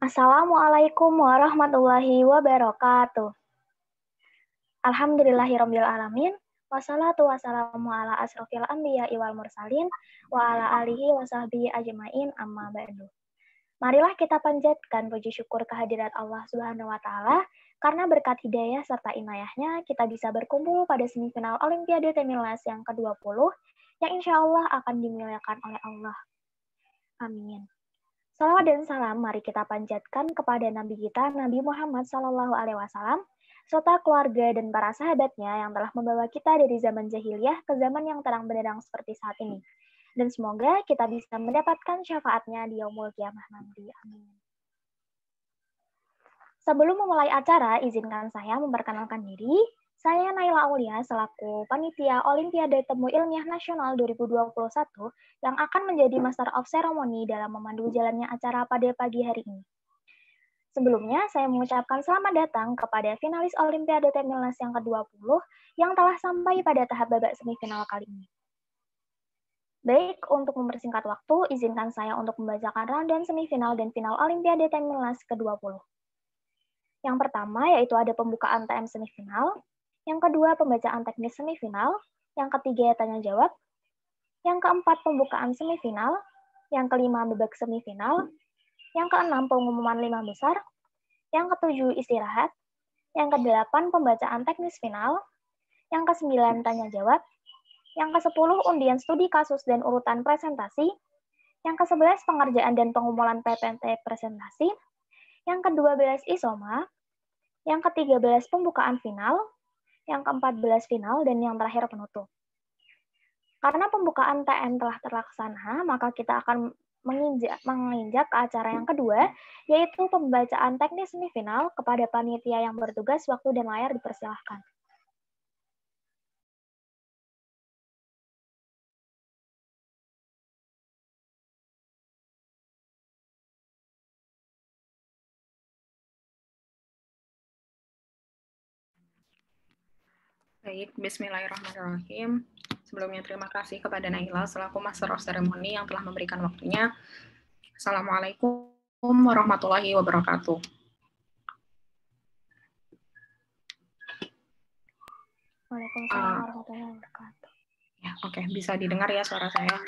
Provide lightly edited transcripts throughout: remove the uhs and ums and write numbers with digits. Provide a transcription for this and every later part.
Assalamualaikum warahmatullahi wabarakatuh. Alhamdulillahirabbil alamin. Wassalatu wassalamu ala asrofil anbiya'i wal mursalin wa ala alihi wa sahbihi ajmain amma ba'du. Marilah kita panjatkan puji syukur kehadirat Allah Subhanahu wa taala karena berkat hidayah serta inayahnya kita bisa berkumpul pada semifinal Olimpiade Temilas yang ke-20 yang insya Allah akan dimuliakan oleh Allah. Amin. Salawat dan salam mari kita panjatkan kepada Nabi kita, Nabi Muhammad SAW, serta keluarga dan para sahabatnya yang telah membawa kita dari zaman jahiliyah ke zaman yang terang benderang seperti saat ini. Dan semoga kita bisa mendapatkan syafaatnya di yaumul qiyamah nanti. Amin. Sebelum memulai acara, izinkan saya memperkenalkan diri. Saya Naila Aulia selaku Panitia Olimpiade Temu Ilmiah Nasional 2021 yang akan menjadi Master of Ceremony dalam memandu jalannya acara pada pagi hari ini. Sebelumnya, saya mengucapkan selamat datang kepada finalis Olimpiade Temilas yang ke-20 yang telah sampai pada tahap babak semifinal kali ini. Baik, untuk mempersingkat waktu, izinkan saya untuk membacakan rundown semifinal dan final Olimpiade Temilas ke-20. Yang pertama yaitu ada pembukaan TM semifinal, yang kedua pembacaan teknis semifinal, yang ketiga tanya jawab, yang keempat pembukaan semifinal, yang kelima babak semifinal, yang keenam pengumuman 5 besar, yang ketujuh istirahat, yang kedelapan pembacaan teknis final, yang kesembilan tanya jawab, yang ke-10 undian studi kasus dan urutan presentasi, yang ke-11 pengerjaan dan pengumpulan PPT presentasi, yang ke-12 isoma, yang ke-13 pembukaan final, yang ke-14 final, dan yang terakhir penutup. Karena pembukaan TN telah terlaksana, maka kita akan menginjak ke acara yang kedua, yaitu pembacaan teknis semifinal. Kepada panitia yang bertugas, waktu dan layar dipersilahkan. Baik, bismillahirrahmanirrahim. Sebelumnya terima kasih kepada Naila selaku Master of Ceremony yang telah memberikan waktunya. Assalamualaikum warahmatullahi wabarakatuh. Waalaikumsalam warahmatullahi wabarakatuh. Ya, oke, bisa didengar ya suara saya.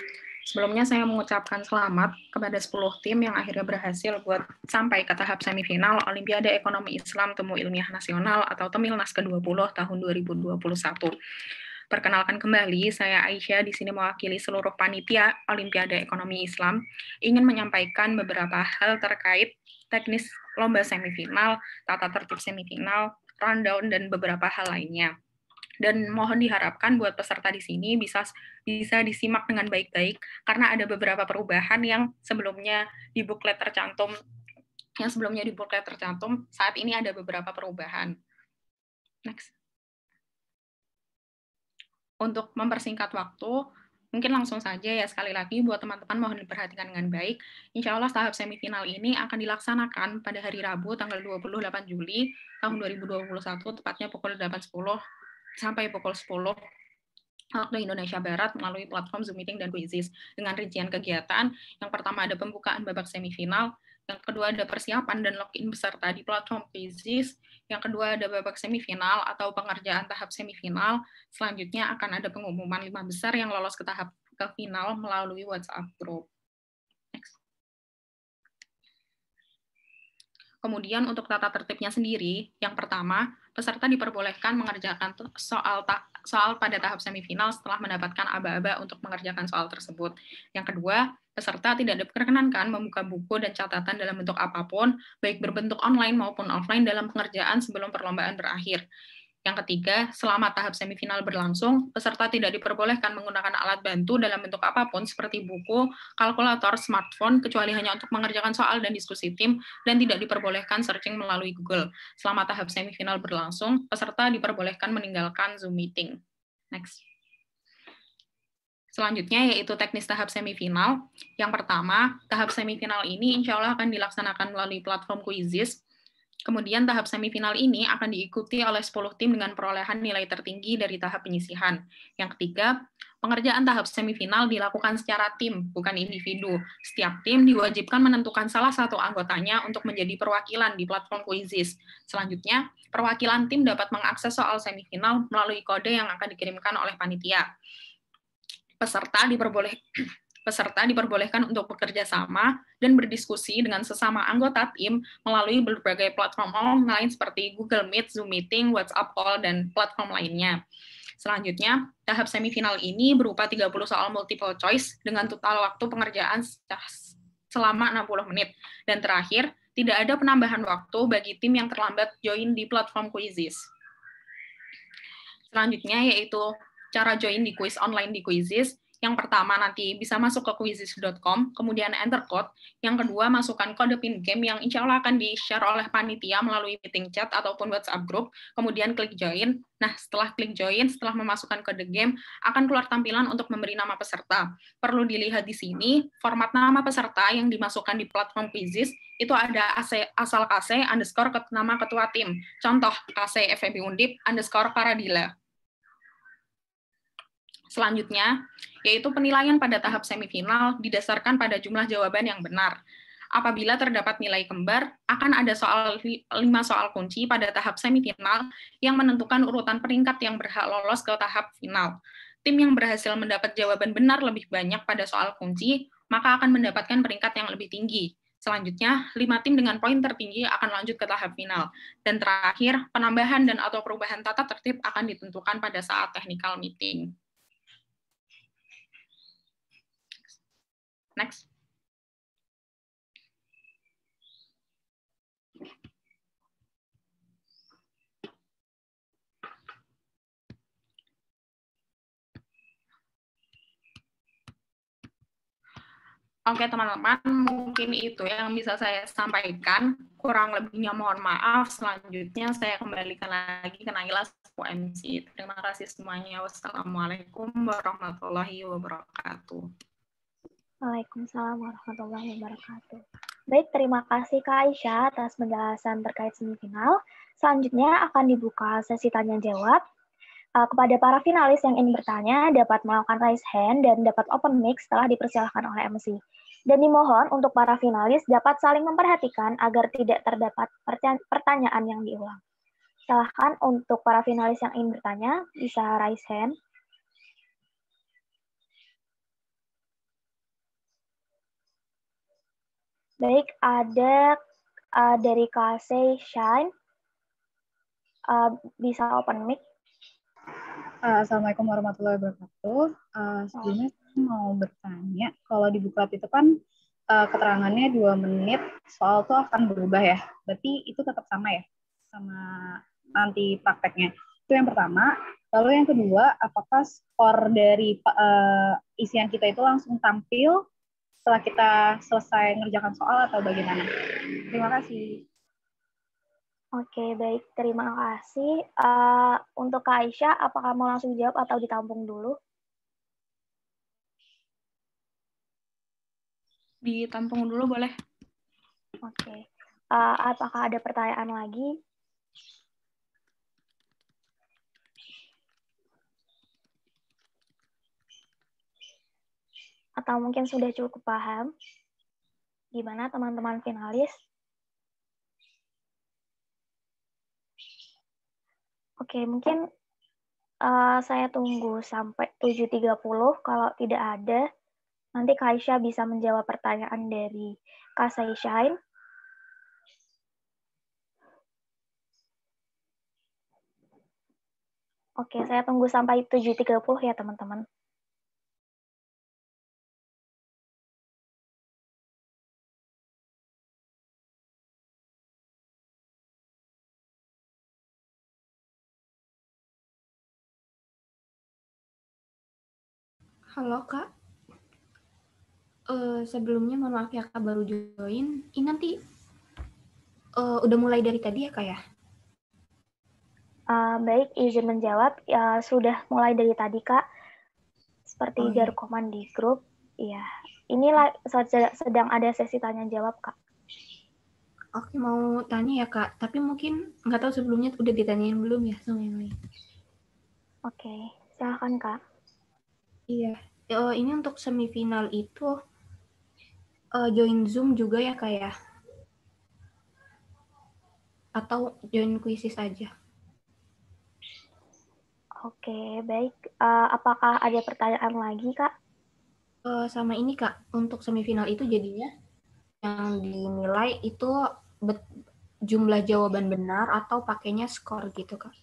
Sebelumnya saya mengucapkan selamat kepada 10 tim yang akhirnya berhasil buat sampai ke tahap semifinal Olimpiade Ekonomi Islam Temu Ilmiah Nasional atau Temilnas ke-20 tahun 2021. Perkenalkan kembali, saya Aisyah di sini mewakili seluruh panitia Olimpiade Ekonomi Islam, ingin menyampaikan beberapa hal terkait teknis lomba semifinal, tata tertib semifinal, rundown, dan beberapa hal lainnya. Dan mohon diharapkan buat peserta di sini bisa disimak dengan baik-baik karena ada beberapa perubahan yang sebelumnya di buklet tercantum. Saat ini ada beberapa perubahan. Next. Untuk mempersingkat waktu, mungkin langsung saja ya, sekali lagi buat teman-teman mohon diperhatikan dengan baik. Insya Allah tahap semifinal ini akan dilaksanakan pada hari Rabu tanggal 28 Juli tahun 2021, tepatnya pukul 8.10 sampai pukul 10 waktu Indonesia Barat melalui platform Zoom Meeting dan Quizzes dengan rincian kegiatan. Yang pertama ada pembukaan babak semifinal, yang kedua ada persiapan dan login peserta di platform Quizzes, yang kedua ada babak semifinal atau pengerjaan tahap semifinal, selanjutnya akan ada pengumuman 5 besar yang lolos ke tahap ke final melalui WhatsApp group. Next. Kemudian untuk tata tertibnya sendiri, yang pertama, peserta diperbolehkan mengerjakan soal pada tahap semifinal setelah mendapatkan aba-aba untuk mengerjakan soal tersebut. Yang kedua, peserta tidak diperkenankan membuka buku dan catatan dalam bentuk apapun, baik berbentuk online maupun offline dalam pengerjaan sebelum perlombaan berakhir. Yang ketiga, selama tahap semifinal berlangsung, peserta tidak diperbolehkan menggunakan alat bantu dalam bentuk apapun seperti buku, kalkulator, smartphone, kecuali hanya untuk mengerjakan soal dan diskusi tim, dan tidak diperbolehkan searching melalui Google. Selama tahap semifinal berlangsung, peserta diperbolehkan meninggalkan Zoom meeting. Next. Selanjutnya yaitu teknis tahap semifinal. Yang pertama, tahap semifinal ini insya Allah akan dilaksanakan melalui platform Quizzes. Kemudian tahap semifinal ini akan diikuti oleh 10 tim dengan perolehan nilai tertinggi dari tahap penyisihan. Yang ketiga, Pengerjaan tahap semifinal dilakukan secara tim, bukan individu. Setiap tim diwajibkan menentukan salah satu anggotanya untuk menjadi perwakilan di platform Quizizz. Selanjutnya, perwakilan tim dapat mengakses soal semifinal melalui kode yang akan dikirimkan oleh panitia. Peserta diperbolehkan untuk bekerja sama dan berdiskusi dengan sesama anggota tim melalui berbagai platform online seperti Google Meet, Zoom Meeting, WhatsApp Call, dan platform lainnya. Selanjutnya, tahap semifinal ini berupa 30 soal multiple choice dengan total waktu pengerjaan selama 60 menit. Dan terakhir, tidak ada penambahan waktu bagi tim yang terlambat join di platform Quizizz. Selanjutnya yaitu cara join di quiz online di Quizizz. Yang pertama nanti bisa masuk ke quizizz.com, kemudian enter code. Yang kedua masukkan kode pin game yang insya Allah akan di-share oleh panitia melalui meeting chat ataupun WhatsApp group, kemudian klik join. Nah, setelah klik join, setelah memasukkan kode game, akan keluar tampilan untuk memberi nama peserta. Perlu dilihat di sini, format nama peserta yang dimasukkan di platform Quizizz itu ada asal KC _ nama ketua tim. Contoh, KC FEB Undip _ Paradila. Selanjutnya, yaitu penilaian pada tahap semifinal didasarkan pada jumlah jawaban yang benar. Apabila terdapat nilai kembar, akan ada 5 soal kunci pada tahap semifinal yang menentukan urutan peringkat yang berhak lolos ke tahap final. Tim yang berhasil mendapat jawaban benar lebih banyak pada soal kunci, maka akan mendapatkan peringkat yang lebih tinggi. Selanjutnya, 5 tim dengan poin tertinggi akan lanjut ke tahap final. Dan terakhir, penambahan dan atau perubahan tata tertib akan ditentukan pada saat technical meeting. Next. Oke, teman-teman, mungkin itu yang bisa saya sampaikan. Kurang lebihnya mohon maaf. Selanjutnya saya kembalikan lagi ke Naila MC. Terima kasih semuanya. Wassalamualaikum warahmatullahi wabarakatuh. Waalaikumsalam warahmatullahi wabarakatuh. Baik, terima kasih Kak Aisyah atas penjelasan terkait semifinal. Selanjutnya akan dibuka sesi tanya-jawab. Kepada para finalis yang ingin bertanya, dapat melakukan raise hand dan dapat open mic setelah dipersilahkan oleh MC. Dan dimohon untuk para finalis dapat saling memperhatikan agar tidak terdapat pertanyaan yang diulang. Silahkan untuk para finalis yang ingin bertanya, bisa raise hand. Baik, ada dari KC Shine. Bisa open mic. Assalamualaikum warahmatullahi wabarakatuh. Sebelumnya saya mau bertanya, kalau di Buklat itu kan keterangannya 2 menit, soal tuh akan berubah ya. Berarti itu tetap sama ya, sama nanti prakteknya. Itu yang pertama. Lalu yang kedua, apakah skor dari isian kita itu langsung tampil setelah kita selesai mengerjakan soal atau bagaimana? Terima kasih. Oke, baik. Terima kasih. Untuk Kak Aisyah, apakah mau langsung jawab atau ditampung dulu? Ditampung dulu boleh. Oke. Apakah ada pertanyaan lagi? Atau mungkin sudah cukup paham? Gimana teman-teman finalis? Oke, mungkin saya tunggu sampai 7.30. Kalau tidak ada, nanti Kak Aisyah bisa menjawab pertanyaan dari Kak Shine. Oke, saya tunggu sampai 7.30 ya, teman-teman. Halo Kak, sebelumnya mohon maaf ya Kak baru join. Ini nanti udah mulai dari tadi ya Kak ya? Baik, izin menjawab. Sudah mulai dari tadi Kak. Seperti iya. Jarkoman di grup. Iya, ini sedang ada sesi tanya jawab Kak. Oke, mau tanya ya Kak, tapi mungkin nggak tahu sebelumnya udah ditanyain belum ya sama yang lain. Oke, silakan Kak. Iya. Ini untuk semifinal itu join Zoom juga ya Kak ya? Atau join kuisis aja? Oke, baik. Apakah ada pertanyaan lagi, Kak? Sama ini Kak, untuk semifinal itu jadinya yang dinilai itu jumlah jawaban benar atau pakainya skor gitu Kak?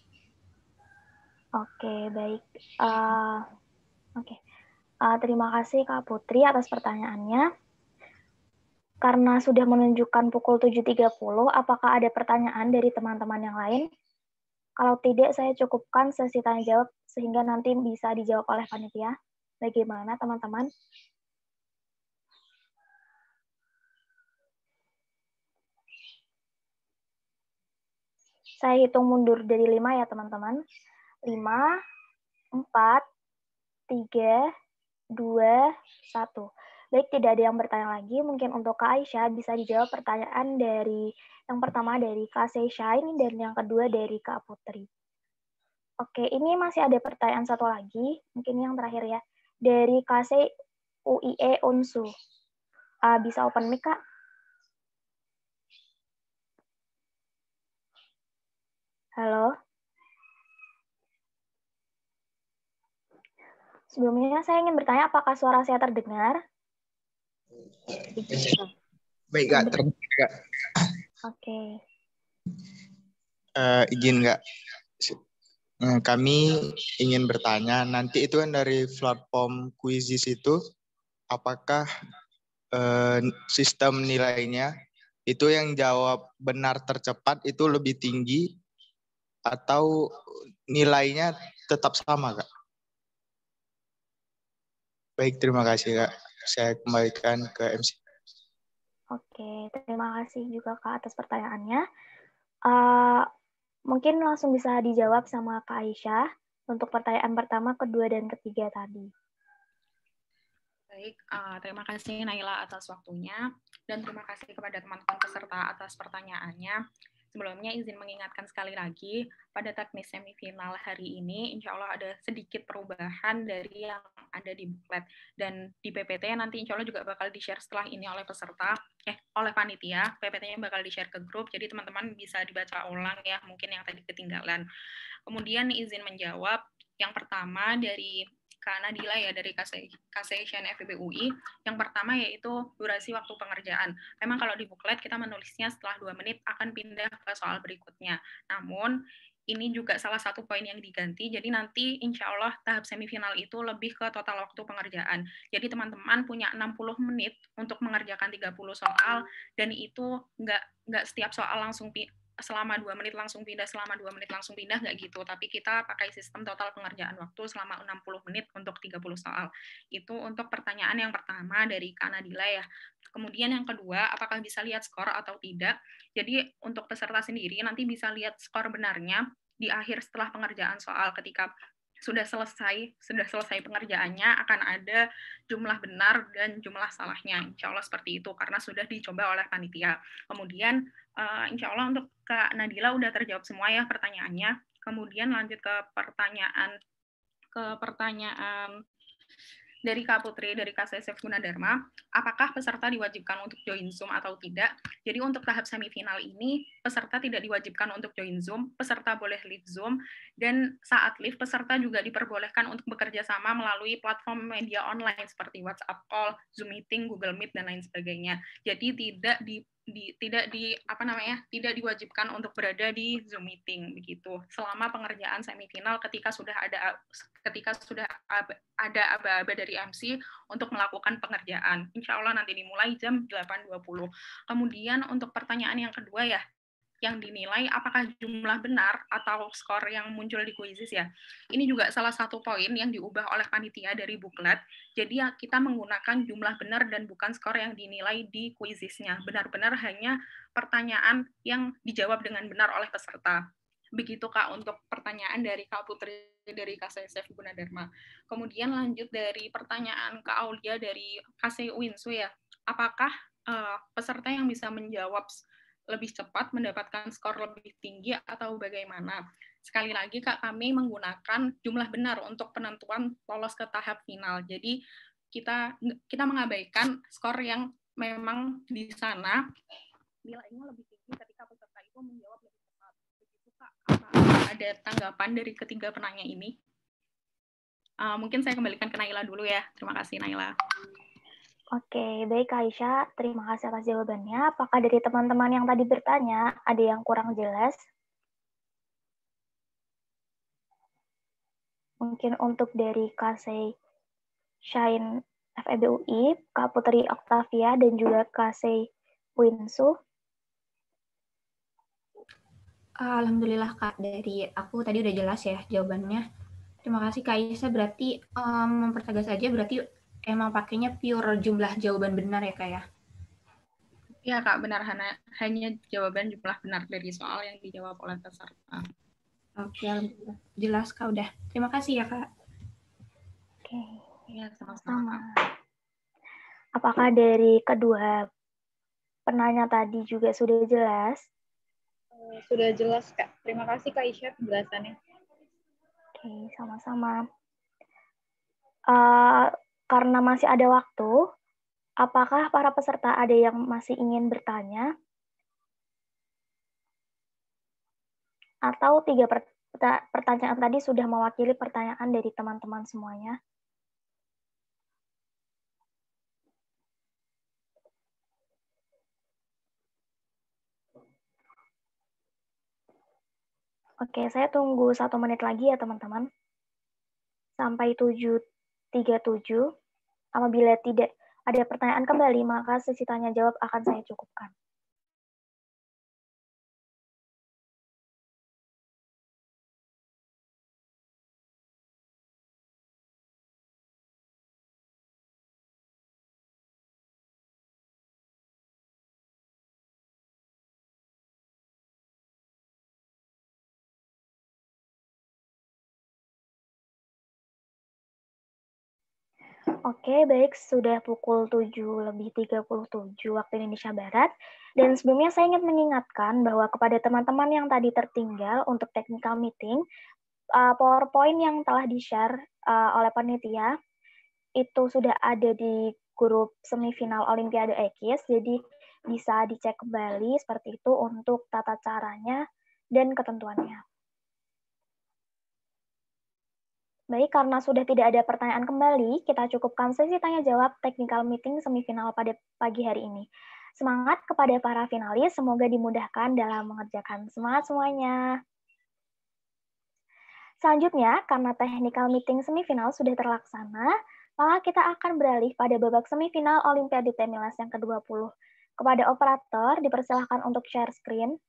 Oke, baik. Oke. Terima kasih Kak Putri atas pertanyaannya. Karena sudah menunjukkan pukul 7.30, apakah ada pertanyaan dari teman-teman yang lain? Kalau tidak, saya cukupkan sesi tanya jawab sehingga nanti bisa dijawab oleh panitia. Bagaimana teman-teman? Saya hitung mundur dari 5 ya teman-teman. 5, 4, 3, 2, 1. Baik, tidak ada yang bertanya lagi. Mungkin untuk Kak Aisyah bisa dijawab pertanyaan dari yang pertama dari Kak Seishain dan yang kedua dari Kak Putri. Oke, ini masih ada pertanyaan satu lagi. Mungkin yang terakhir ya. Dari KC UIE Unsu. Bisa open mic, Kak? Halo? Sebelumnya saya ingin bertanya apakah suara saya terdengar? Baik, Kak. Terdengar, Kak. Oke. Izin, Kak. Kami ingin bertanya, nanti itu kan dari platform Quizizz itu, apakah sistem nilainya itu yang jawab benar tercepat itu lebih tinggi atau nilainya tetap sama, Kak? Baik, terima kasih, Kak. Saya kembalikan ke MC. Oke, terima kasih juga Kak atas pertanyaannya. Mungkin langsung bisa dijawab sama Kak Aisyah untuk pertanyaan pertama, kedua, dan ketiga tadi. Baik, terima kasih Naila atas waktunya dan terima kasih kepada teman-teman peserta atas pertanyaannya. Sebelumnya izin mengingatkan sekali lagi, pada teknis semifinal hari ini, insya Allah ada sedikit perubahan dari yang ada di booklet. Dan di PPT nanti insya Allah juga bakal di-share setelah ini oleh peserta, oleh panitia, PPT-nya bakal di-share ke grup, jadi teman-teman bisa dibaca ulang ya, mungkin yang tadi ketinggalan. Kemudian izin menjawab, yang pertama dari Kak Nadila ya dari Kasation FEB UI. Yang pertama yaitu durasi waktu pengerjaan. Memang kalau di booklet kita menulisnya setelah 2 menit akan pindah ke soal berikutnya. Namun ini juga salah satu poin yang diganti. Jadi nanti insya Allah tahap semifinal itu lebih ke total waktu pengerjaan. Jadi teman-teman punya 60 menit untuk mengerjakan 30 soal dan itu nggak setiap soal langsung selama 2 menit langsung pindah, selama 2 menit langsung pindah, nggak gitu. Tapi kita pakai sistem total pengerjaan waktu selama 60 menit untuk 30 soal. Itu untuk pertanyaan yang pertama dari Kak Nadila ya. Kemudian yang kedua, apakah bisa lihat skor atau tidak? Jadi untuk peserta sendiri nanti bisa lihat skor benarnya di akhir setelah pengerjaan soal ketika sudah selesai pengerjaannya akan ada jumlah benar dan jumlah salahnya. Insya Allah seperti itu karena sudah dicoba oleh panitia. Kemudian insya Allah untuk Kak Nadila udah terjawab semua ya pertanyaannya. Kemudian lanjut ke pertanyaan dari Kak Putri, dari KSSF Gunadarma, apakah peserta diwajibkan untuk join Zoom atau tidak? Jadi untuk tahap semifinal ini, peserta tidak diwajibkan untuk join Zoom, peserta boleh leave Zoom, dan saat leave, peserta juga diperbolehkan untuk bekerja sama melalui platform media online seperti WhatsApp Call, Zoom Meeting, Google Meet, dan lain sebagainya. Jadi tidak diwajibkan untuk berada di Zoom meeting begitu selama pengerjaan semifinal ketika sudah ada aba-aba dari MC untuk melakukan pengerjaan. Insya Allah nanti dimulai jam 8.20. Kemudian untuk pertanyaan yang kedua ya, yang dinilai apakah jumlah benar atau skor yang muncul di Quizizz ya. Ini juga salah satu poin yang diubah oleh panitia dari booklet. Jadi ya, kita menggunakan jumlah benar dan bukan skor yang dinilai di Quizizz-nya. Benar-benar hanya pertanyaan yang dijawab dengan benar oleh peserta. Begitu Kak untuk pertanyaan dari Kak Putri dari KSSF Gunadarma. Kemudian lanjut dari pertanyaan Kak Aulia dari KC Winsu ya. Apakah peserta yang bisa menjawab lebih cepat mendapatkan skor lebih tinggi atau bagaimana? Sekali lagi Kak, kami menggunakan jumlah benar untuk penentuan lolos ke tahap final. Jadi kita mengabaikan skor yang memang di sana nilainya lebih tinggi ketika peserta itu menjawab lebih cepat. Begitu Kak. Apakah ada tanggapan dari ketiga penanya ini? Mungkin saya kembalikan ke Naila dulu ya. Terima kasih Naila. Oke, baik Kak Aisyah. Terima kasih atas jawabannya. Apakah dari teman-teman yang tadi bertanya ada yang kurang jelas? Mungkin untuk dari Kasei Shine FEB UI, Kak Putri Octavia, dan juga Kasei Winsu. Alhamdulillah Kak, dari aku tadi udah jelas ya jawabannya. Terima kasih Kak Aisyah, berarti mempertegas aja, berarti emang pakainya pure jumlah jawaban benar ya Kak ya? Iya Kak, benar, hanya jawaban jumlah benar dari soal yang dijawab oleh peserta. Oke, alhamdulillah. Jelas Kak udah. Terima kasih ya Kak. Oke, ya, sama-sama. Apakah dari kedua penanya tadi juga sudah jelas? Sudah jelas Kak. Terima kasih Kak Aisyah penjelasannya. Oke, sama-sama. Karena masih ada waktu, apakah para peserta ada yang masih ingin bertanya? Atau 3 pertanyaan tadi sudah mewakili pertanyaan dari teman-teman semuanya? Oke, saya tunggu 1 menit lagi ya teman-teman. Sampai 7.37. Apabila tidak ada pertanyaan kembali, maka sesi tanya jawab akan saya cukupkan. Oke, baik. Sudah pukul 7:37 waktu Indonesia Barat. Dan sebelumnya saya ingin mengingatkan bahwa kepada teman-teman yang tadi tertinggal untuk technical meeting, PowerPoint yang telah di-share oleh panitia itu sudah ada di grup semifinal Olimpiade EKIS, jadi bisa dicek kembali seperti itu untuk tata caranya dan ketentuannya. Baik, karena sudah tidak ada pertanyaan kembali, kita cukupkan sesi tanya-jawab technical meeting semifinal pada pagi hari ini. Semangat kepada para finalis, semoga dimudahkan dalam mengerjakan. Semangat semuanya! Selanjutnya, karena technical meeting semifinal sudah terlaksana, maka kita akan beralih pada babak semifinal Olimpiade Temilas yang ke-20. Kepada operator, dipersilahkan untuk share screen.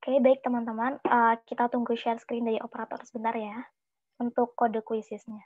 Oke, baik teman-teman. Kita tunggu share screen dari operator sebentar ya, untuk kode quizisnya.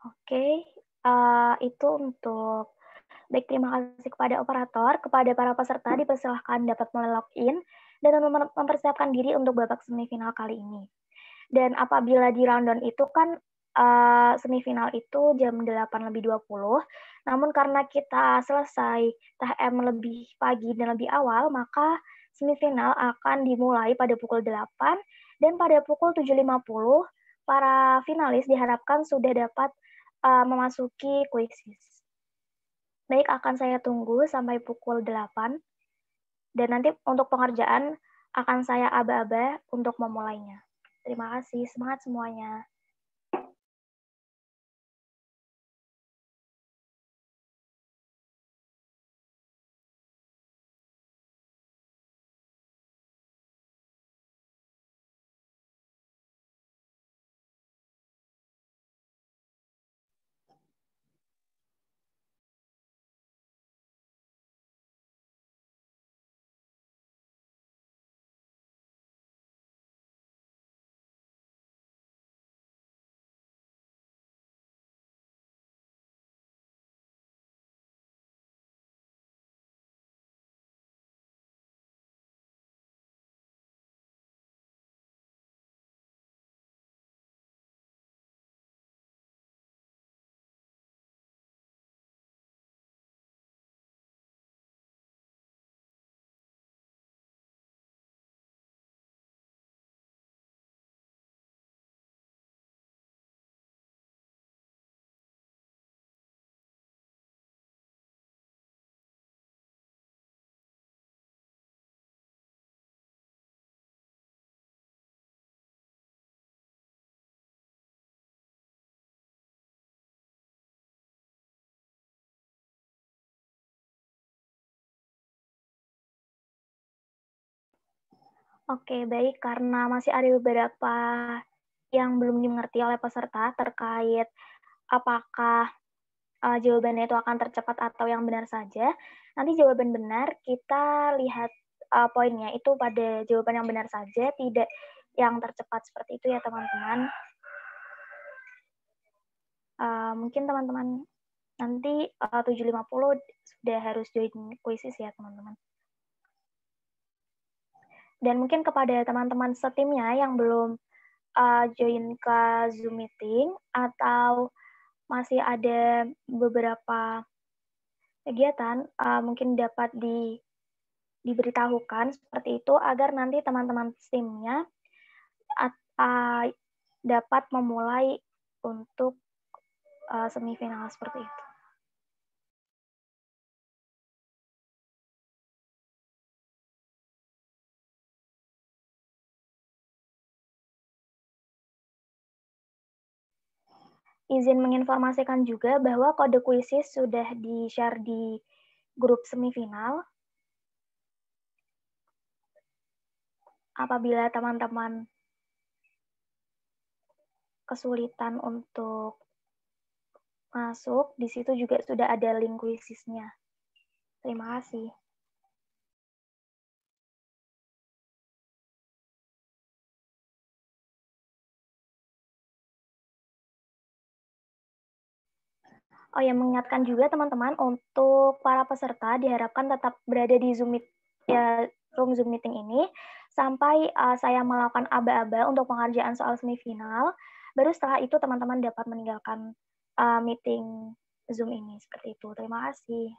Oke, itu untuk baik, terima kasih kepada operator. Kepada para peserta dipersilahkan dapat mulai login dan mempersiapkan diri untuk babak semifinal kali ini. Dan apabila di rundown itu kan semifinal itu jam 8:20, namun karena kita selesai THM lebih pagi dan lebih awal, maka semifinal akan dimulai pada pukul 8 Dan pada pukul 7.50, para finalis diharapkan sudah dapat memasuki kuisis. Baik, akan saya tunggu sampai pukul 8. Dan nanti untuk pengerjaan akan saya aba-aba untuk memulainya. Terima kasih, semangat semuanya. Oke, baik. Karena masih ada beberapa yang belum dimengerti oleh peserta terkait apakah jawabannya itu akan tercepat atau yang benar saja. Nanti jawaban benar kita lihat poinnya itu pada jawaban yang benar saja, tidak yang tercepat seperti itu ya teman-teman. Mungkin teman-teman nanti 7.50 sudah harus join kuisis ya teman-teman. Dan mungkin kepada teman-teman setimnya yang belum join ke Zoom meeting atau masih ada beberapa kegiatan, mungkin dapat diberitahukan seperti itu agar nanti teman-teman timnya dapat memulai untuk semifinal seperti itu. Izin menginformasikan juga bahwa kode kuisis sudah di-share di grup semifinal. Apabila teman-teman kesulitan untuk masuk, di situ juga sudah ada link kuisisnya. Terima kasih. Oh ya, mengingatkan juga teman-teman untuk para peserta diharapkan tetap berada di room Zoom meeting ini sampai saya melakukan aba-aba untuk pengerjaan soal semifinal. Baru setelah itu teman-teman dapat meninggalkan meeting Zoom ini seperti itu. Terima kasih.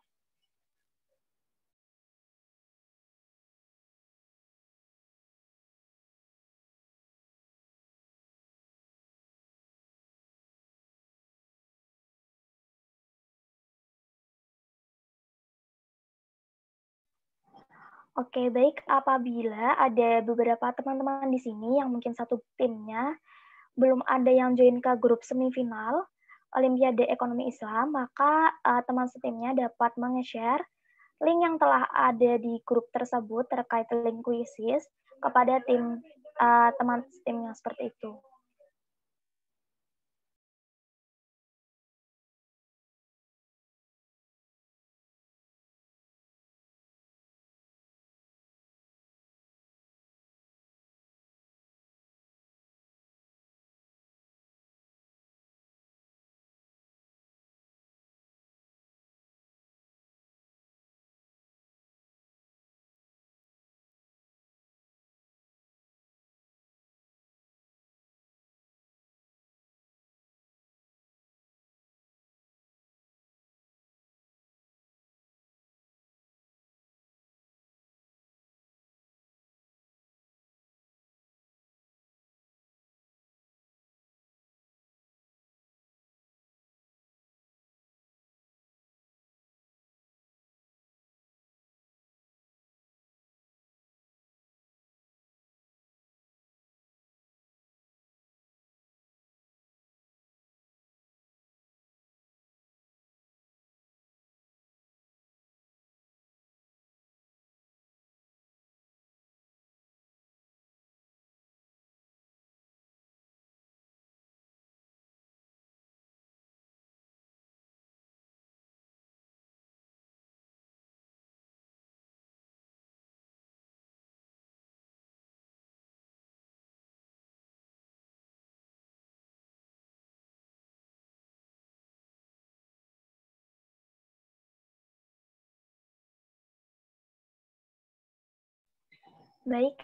Oke, baik. Apabila ada beberapa teman-teman di sini yang mungkin satu timnya belum ada yang join ke grup semifinal Olimpiade Ekonomi Islam, maka teman setimnya dapat menge-share link yang telah ada di grup tersebut terkait link kuisis kepada teman setimnya seperti itu. Baik,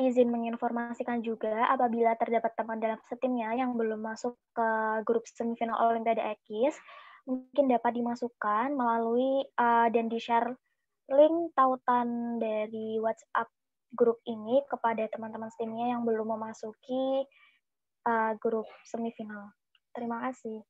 izin menginformasikan juga apabila terdapat teman dalam setimnya yang belum masuk ke grup semifinal Olimpiade Ekis, mungkin dapat dimasukkan melalui dan di-share link tautan dari WhatsApp grup ini kepada teman-teman setimnya yang belum memasuki grup semifinal. Terima kasih.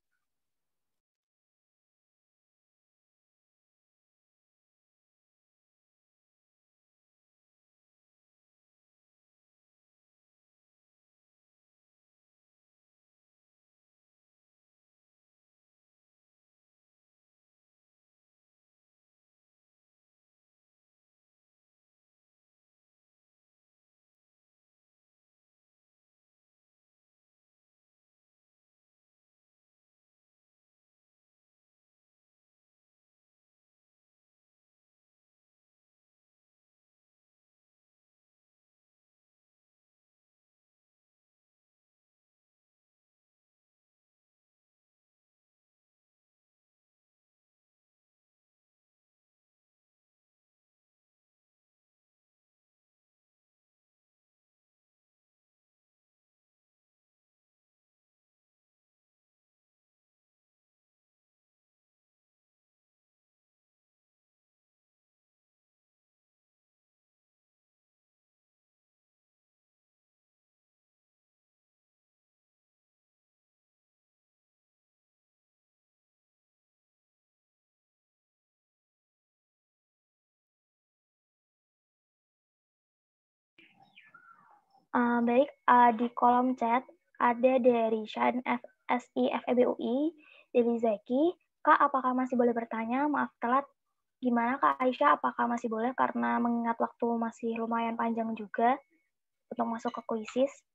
Baik, di kolom chat ada dari Shan FSI FEB UI, dari Zaki. Kak, apakah masih boleh bertanya? Maaf telat. Gimana Kak Aisyah, apakah masih boleh karena mengingat waktu masih lumayan panjang juga untuk masuk ke kuisis?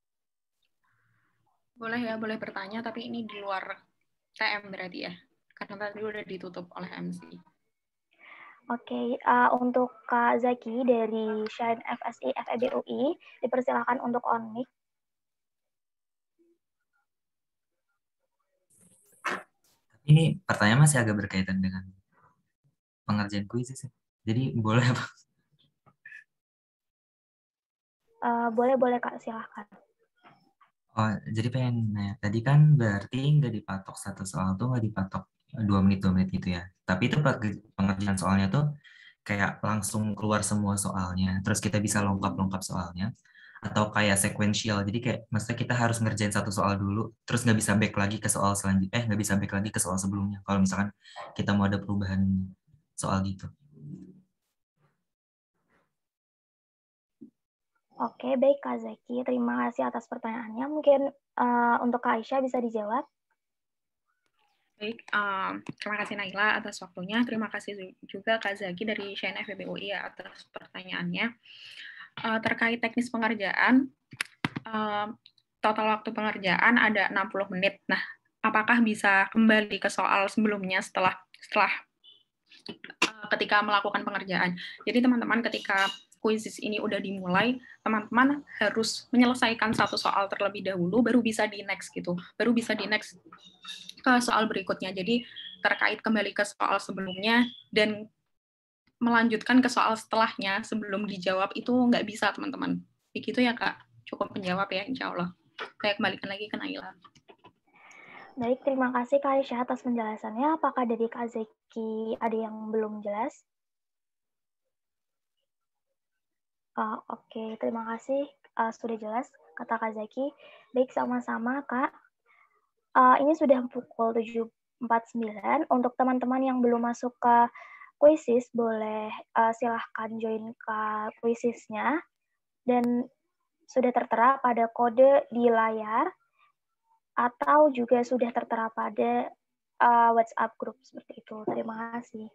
Boleh ya, boleh bertanya, tapi ini di luar TM berarti ya? Karena tadi udah ditutup oleh MC. Oke, untuk Kak Zaki dari Shine FSI FEB UI, dipersilakan untuk on mic. Ini pertanyaan masih agak berkaitan dengan pengerjaan kuis sih. Jadi boleh apa? Boleh Kak, silahkan. Oh, jadi pengen nanya. Tadi kan berarti nggak dipatok satu soal tuh nggak dipatok 2 menit gitu ya. Tapi itu pengerjaan soalnya tuh kayak langsung keluar semua soalnya. Terus kita bisa lengkap-lengkap soalnya. Atau kayak sequential. Jadi kayak maksudnya kita harus ngerjain satu soal dulu. Terus nggak bisa back lagi ke soal selanjutnya. Nggak bisa back lagi ke soal sebelumnya. Kalau misalkan kita mau ada perubahan soal gitu. Oke, baik Kak Zaki. Terima kasih atas pertanyaannya. Mungkin untuk Kak Aisyah bisa dijawab. Baik, terima kasih Naila atas waktunya. Terima kasih juga Kak Zaki dari Shine FEB UI ya, atas pertanyaannya. Terkait teknis pengerjaan, total waktu pengerjaan ada 60 menit. Nah, apakah bisa kembali ke soal sebelumnya setelah ketika melakukan pengerjaan? Jadi teman-teman ketika kuisis ini udah dimulai, teman-teman harus menyelesaikan satu soal terlebih dahulu, baru bisa di next gitu, baru bisa di next ke soal berikutnya. Jadi terkait kembali ke soal sebelumnya dan melanjutkan ke soal setelahnya sebelum dijawab itu nggak bisa teman-teman. Begitu ya Kak, cukup menjawab ya insya Allah. Saya kembalikan lagi ke Naila. Baik, terima kasih Kak Aisyah atas penjelasannya. Apakah dari Kak Zaki ada yang belum jelas? Oke, terima kasih. Sudah jelas, kata Kak Zaki. Baik, sama-sama Kak. Ini sudah pukul 7.49. Untuk teman-teman yang belum masuk ke kuisis, boleh silahkan join ke kuisisnya. Dan sudah tertera pada kode di layar, atau juga sudah tertera pada WhatsApp group seperti itu. Terima kasih.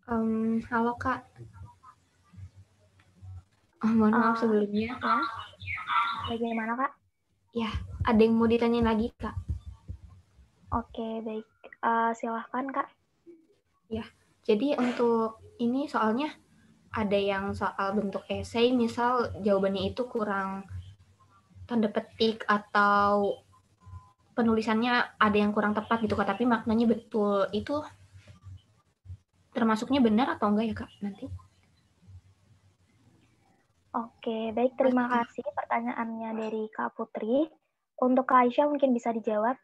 Halo Kak. Mohon maaf sebelumnya. Ya. Bagaimana Kak? Ya, ada yang mau ditanyain lagi Kak? Oke, baik. Silahkan Kak. Ya, jadi untuk ini soalnya ada yang soal bentuk esai, misal jawabannya itu kurang tanda petik atau penulisannya ada yang kurang tepat gitu Kak, tapi maknanya betul. Itu termasuknya benar atau enggak ya Kak nanti? Oke, baik. Terima kasih pertanyaannya dari Kak Putri. Untuk Kak Aisyah mungkin bisa dijawab.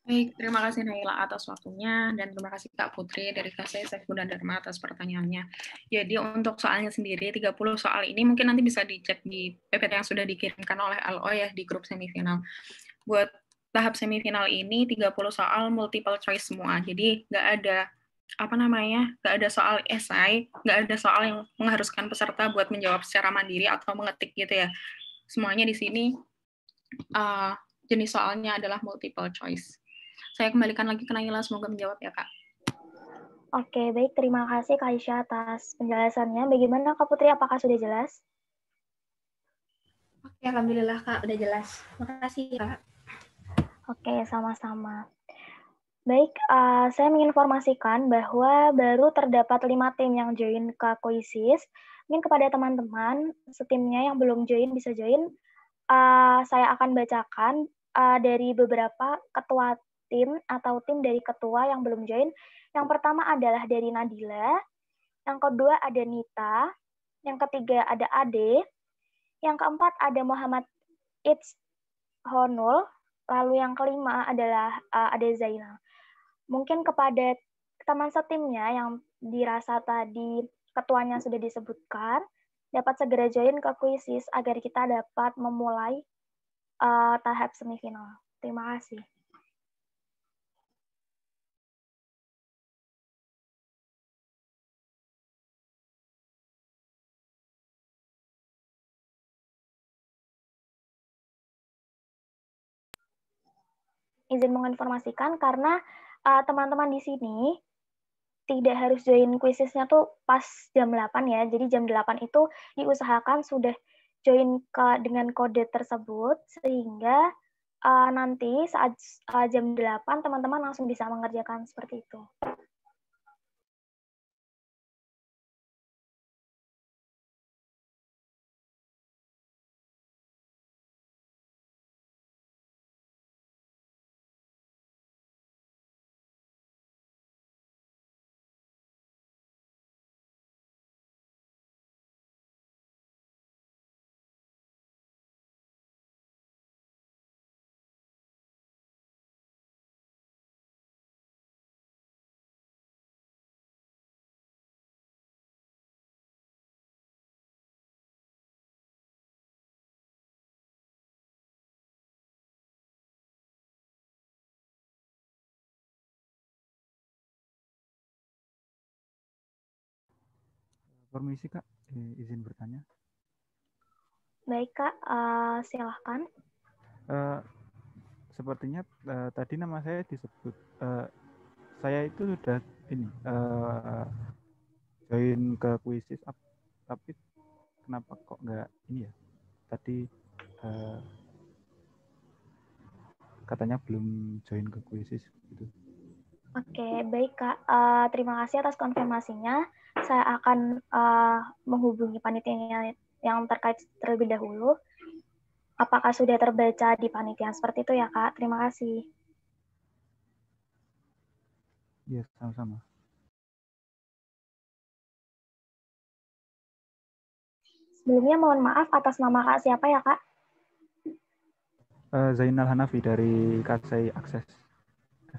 Baik, terima kasih Naila atas waktunya, dan terima kasih Kak Putri dari KSI Saiful dan Dharma atas pertanyaannya. Jadi untuk soalnya sendiri, 30 soal ini mungkin nanti bisa dicek di PPT yang sudah dikirimkan oleh LO ya di grup semifinal. Buat tahap semifinal ini 30 soal multiple choice semua, jadi nggak ada soal esai, nggak ada soal yang mengharuskan peserta buat menjawab secara mandiri atau mengetik gitu ya. Semuanya di sini jenis soalnya adalah multiple choice. Saya kembalikan lagi ke Naila, semoga menjawab ya, Kak. Oke, baik. Terima kasih Kak Aisyah atas penjelasannya. Bagaimana Kak Putri, apakah sudah jelas? Oke, alhamdulillah Kak, udah jelas. Makasih Kak. Oke, sama-sama. Baik, saya menginformasikan bahwa baru terdapat 5 tim yang join ke Koisis. Mungkin kepada teman-teman setimnya yang belum join bisa join. Saya akan bacakan dari beberapa ketua tim atau tim dari ketua yang belum join. Yang pertama adalah dari Nadila, yang kedua ada Nita, yang ketiga ada Ade, yang keempat ada Muhammad Honul, lalu yang kelima adalah ada Zainal. Mungkin kepada teman setimnya yang dirasa tadi ketuanya sudah disebutkan, dapat segera join ke kuisis agar kita dapat memulai tahap semifinal. Terima kasih. Izin menginformasikan karena teman-teman di sini tidak harus join kuisisnya tuh pas jam 8 ya. Jadi jam 8 itu diusahakan sudah join dengan kode tersebut sehingga nanti saat jam 8 teman-teman langsung bisa mengerjakan seperti itu. Permisi Kak, izin bertanya. Baik Kak, silahkan. Sepertinya tadi nama saya disebut. Saya itu sudah join ke kuisis, tapi kenapa kok nggak ini ya? Tadi katanya belum join ke kuisis gitu. Oke, baik Kak. Terima kasih atas konfirmasinya. Saya akan menghubungi panitia yang terkait terlebih dahulu. Apakah sudah terbaca di panitia seperti itu ya Kak? Terima kasih. Iya, sama-sama. Sebelumnya mohon maaf atas nama Kak siapa ya Kak? Zainal Hanafi dari KSI Akses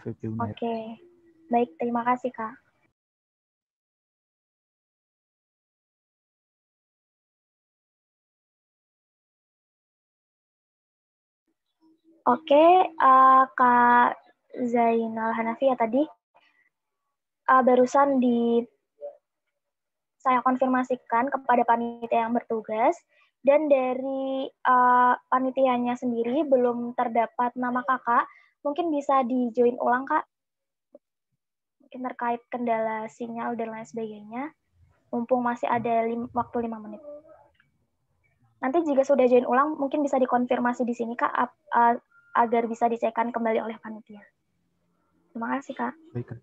FEB Unair. Oke, baik. Terima kasih Kak. Oke, Kak Zainal Hanafi ya tadi. Barusan saya konfirmasikan kepada panitia yang bertugas, dan dari panitianya sendiri belum terdapat nama kakak. Mungkin bisa di-join ulang, Kak. mungkin terkait kendala sinyal dan lain sebagainya, mumpung masih ada waktu 5 menit. Nanti jika sudah join ulang, mungkin bisa dikonfirmasi di sini, Kak, agar bisa dicekkan kembali oleh panitia. Terima kasih, Kak. Baik, Kak.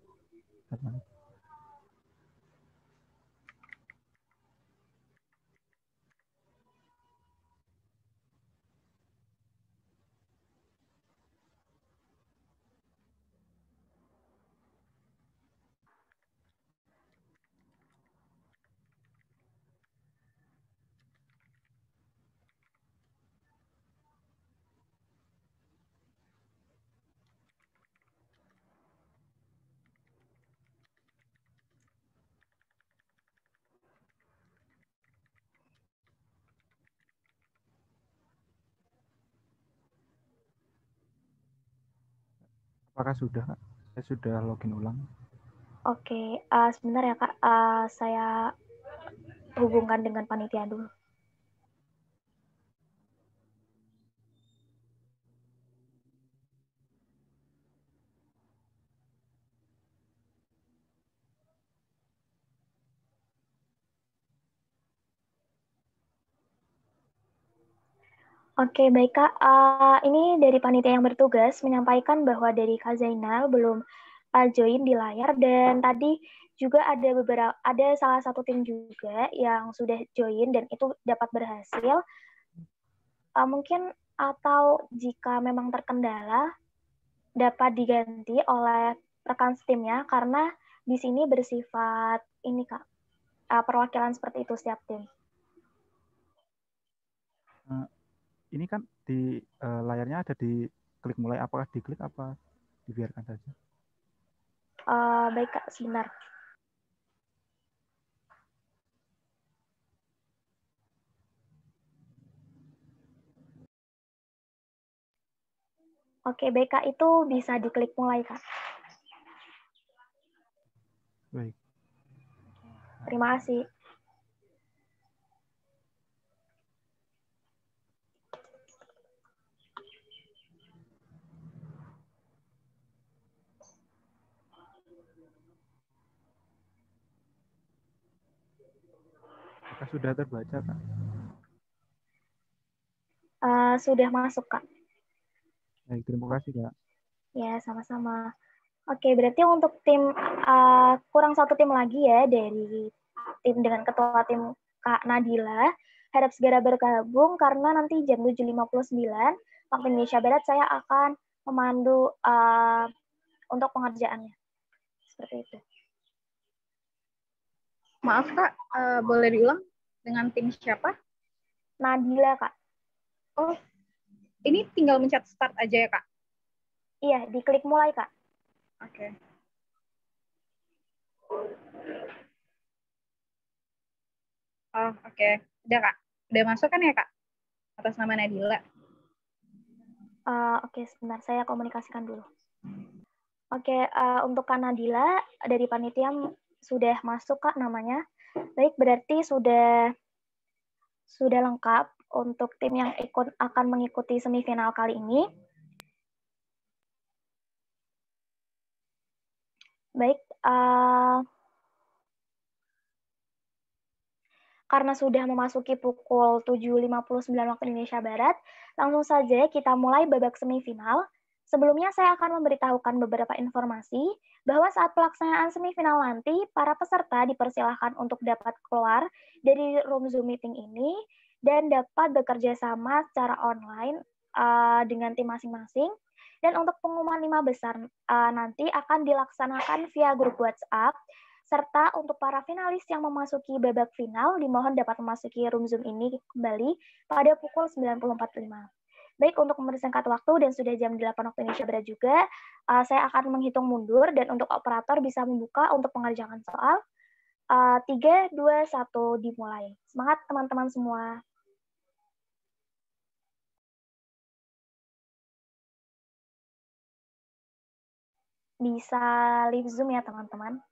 Apakah sudah, Kak? Saya sudah login ulang. Oke, sebentar ya, Kak. Saya hubungkan dengan panitia dulu. Oke, baik Kak. Ini dari panitia yang bertugas menyampaikan bahwa dari Kak Zainal belum join di layar, dan tadi juga ada salah satu tim juga yang sudah join dan itu dapat berhasil. Mungkin atau jika memang terkendala dapat diganti oleh rekan timnya, karena di sini bersifat ini Kak, perwakilan seperti itu setiap tim. Ini kan di layarnya ada di klik mulai, apakah diklik apa dibiarkan saja? Baik Kak, sebentar. Oke, baik Kak, itu bisa diklik mulai Kak. Baik. Terima kasih. Apakah sudah terbaca, Kak? Sudah masuk Kak. Baik, terima kasih, Kak. Ya, sama-sama. Oke, berarti untuk tim, kurang satu tim lagi ya dari tim dengan ketua tim Kak Nadila. Harap segera bergabung karena nanti jam 7.59 waktu Indonesia Barat saya akan memandu untuk pengerjaannya. Seperti itu. Maaf Kak, boleh diulang dengan tim siapa? Nadila Kak. Oh, ini tinggal mencet start aja ya Kak? Iya, diklik mulai Kak. Oke. Oh, oke. Udah Kak. Udah masuk kan ya Kak? Atas nama Nadila. Oke, sebentar saya komunikasikan dulu. Oke, untuk Kak Nadila dari panitia sudah masuk Kak namanya. Baik, berarti sudah lengkap untuk tim yang akan mengikuti semifinal kali ini. Baik, karena sudah memasuki pukul 7.59 waktu Indonesia Barat, langsung saja kita mulai babak semifinal. Sebelumnya saya akan memberitahukan beberapa informasi bahwa saat pelaksanaan semifinal nanti, para peserta dipersilahkan untuk dapat keluar dari room Zoom meeting ini dan dapat bekerja sama secara online dengan tim masing-masing. Dan untuk pengumuman 5 besar nanti akan dilaksanakan via grup WhatsApp, serta untuk para finalis yang memasuki babak final, dimohon dapat memasuki room Zoom ini kembali pada pukul 9.45. Baik, untuk mempersingkat waktu dan sudah jam 8 waktu Indonesia Barat juga, saya akan menghitung mundur dan untuk operator bisa membuka untuk pengerjaan soal. 3, 2, 1, dimulai. Semangat teman-teman semua. Bisa leave Zoom ya teman-teman.